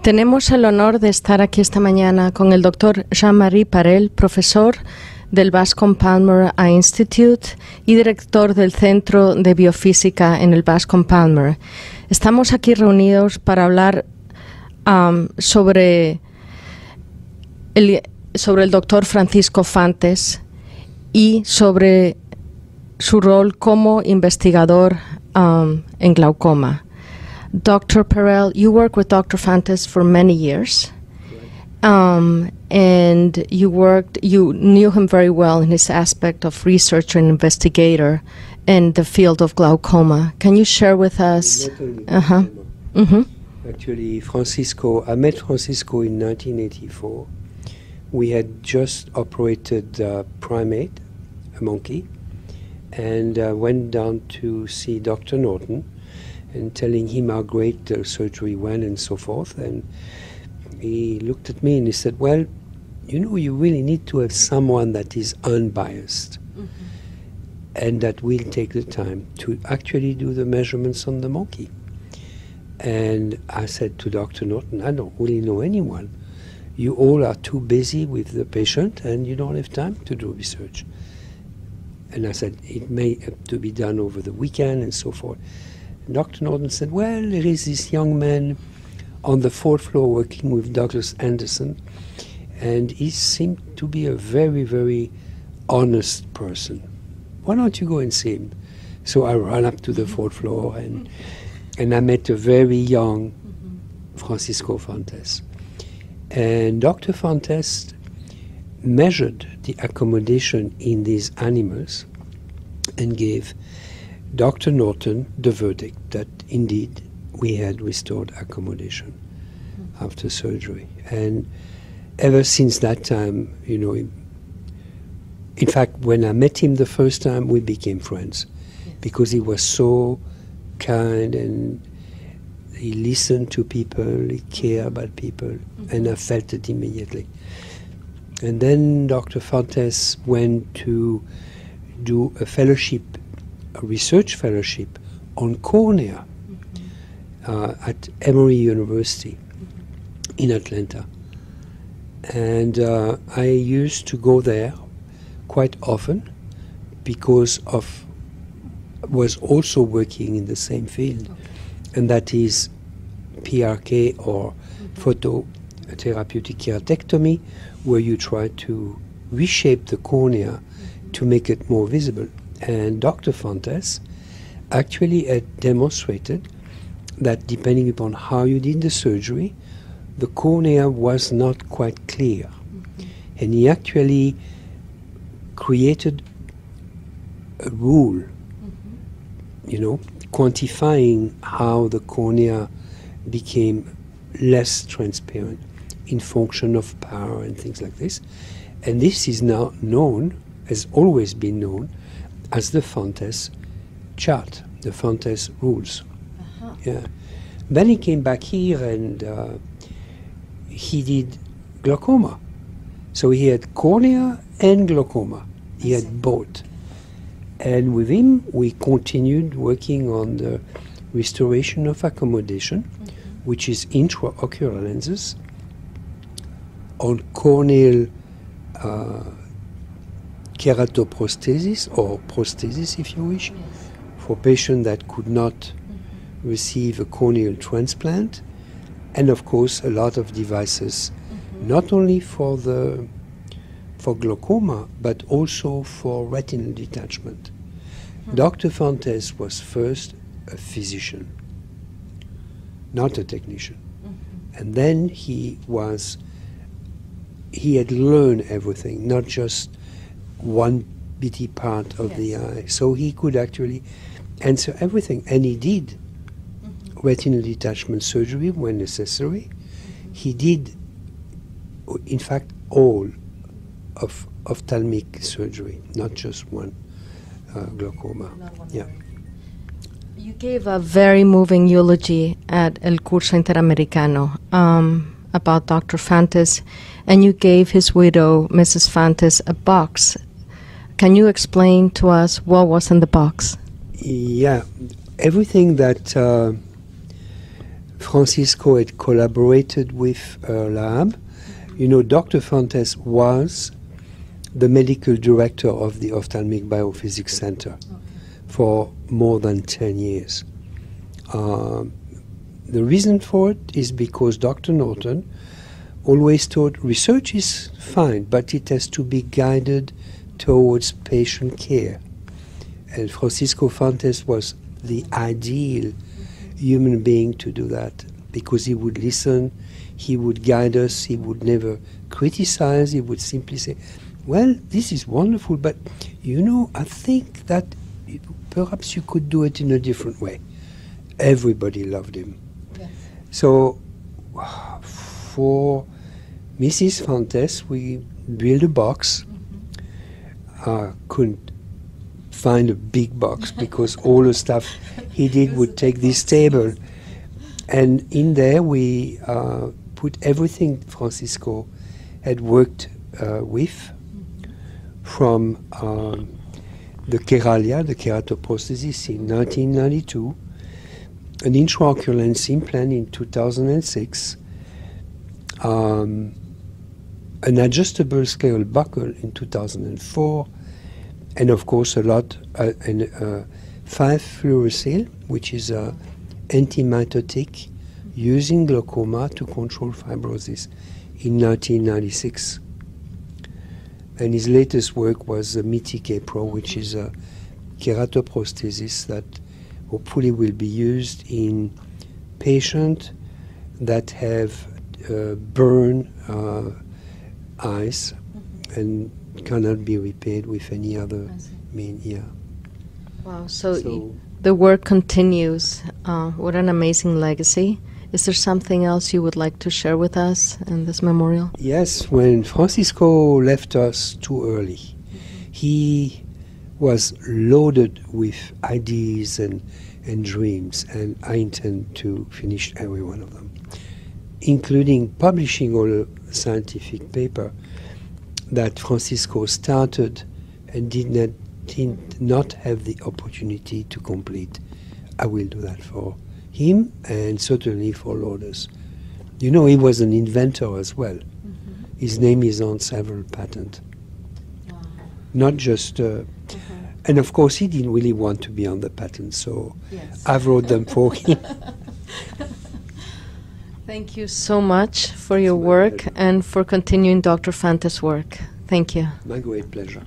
Tenemos el honor de estar aquí esta mañana con el doctor Jean-Marie Parel, profesor del Bascom Palmer Eye Institute y director del Centro de Biofísica en el Bascom Palmer. Estamos aquí reunidos para hablar sobre el doctor Francisco Fantes y sobre su rol como investigador en glaucoma. Dr. Parel, you work with Dr. Fantes for many years, and you knew him very well in his aspect of researcher and investigator in the field of glaucoma. Can you share with us? Actually, I met Francisco in 1984. We had just operated a primate, a monkey, and went down to see Dr. Norton and telling him how great the surgery went and so forth. And he looked at me and he said, well, you know, you really need to have someone that is unbiased and that will take the time to actually do the measurements on the monkey. And I said to Dr. Norton, I don't really know anyone. You all are too busy with the patient and you don't have time to do research. And I said, it may have to be done over the weekend and so forth. And Dr. Norton said, well, there is this young man on the 4th floor working with Douglas Anderson, and he seemed to be a very, very honest person. Why don't you go and see him? So I ran up to the 4th floor and I met a very young Francisco Fantes. And Dr. Fantes measured the accommodation in these animals and gave Dr. Norton the verdict that indeed we had restored accommodation after surgery. And ever since that time, you know, in fact, when I met him the first time, we became friends because he was so kind and he listened to people, he cared about people, and I felt it immediately. And then Dr. Fantes went to do a fellowship, a research fellowship on cornea at Emory University in Atlanta. And I used to go there quite often because was also working in the same field, and that is PRK or phototherapeutic keratectomy, where you try to reshape the cornea to make it more visible. And Dr. Fantes actually had demonstrated that depending upon how you did the surgery, the cornea was not quite clear. And he actually created a rule, you know, quantifying how the cornea became less transparent in function of power and things like this. And this is now known, has always been known, as the Fantes chart, the Fantes rules. Yeah. Then he came back here and he did glaucoma. So he had cornea and glaucoma. He had both. And with him, we continued working on the restoration of accommodation, which is intraocular lenses, on corneal keratoprosthesis, or prosthesis if you wish, for patients that could not receive a corneal transplant, and of course a lot of devices, not only for glaucoma, but also for retinal detachment. Dr. Fantes was first a physician, not a technician. And then he had learned everything, not just one bitty part of the eye. So he could actually answer everything. And he did retinal detachment surgery when necessary. He did, in fact, all of ophthalmic surgery, not just one glaucoma. Yeah. You gave a very moving eulogy at El Curso Interamericano about Dr. Fantes, and you gave his widow, Mrs. Fantes, a box. Can you explain to us what was in the box? Yeah, everything that Francisco had collaborated with a lab. You know, Dr. Fontes was the medical director of the Ophthalmic Biophysics Center for more than 10 years. The reason for it is because Dr. Norton always thought research is fine, but it has to be guided towards patient care. And Francisco Fontes was the ideal human being to do that, because he would listen, he would guide us, he would never criticize, he would simply say, well, this is wonderful, but you know, I think that perhaps you could do it in a different way. Everybody loved him. Yes. So for Mrs. Fontes, we built a box. Couldn't find a big box because all the stuff he did would take this table. And in there we put everything Francisco had worked with, from the Keralia, the keratoprosthesis, in 1992, an intraocular lens implant in 2006, an adjustable scale buckle in 2004, and of course a lot, 5-fluorouracil, which is an antimitotic used in glaucoma to control fibrosis, in 1996. And his latest work was the Mitique Pro, which is a keratoprosthesis that hopefully will be used in patients that have burn eyes and cannot be repaired with any other mean. Yeah. Wow. So the work continues. What an amazing legacy. Is there something else you would like to share with us in this memorial? Yes. When Francisco left us too early, he was loaded with ideas and dreams, and I intend to finish every one of them, including publishing all the scientific paper that Francisco started and did not have the opportunity to complete. I will do that for him and certainly for others. You know, he was an inventor as well. Mm-hmm. His name is on several patents. Wow. Not just... And of course, he didn't really want to be on the patent, so yes. I wrote them for him. Thank you so much for your work and for continuing Dr. Fontes' work. Thank you. My great pleasure.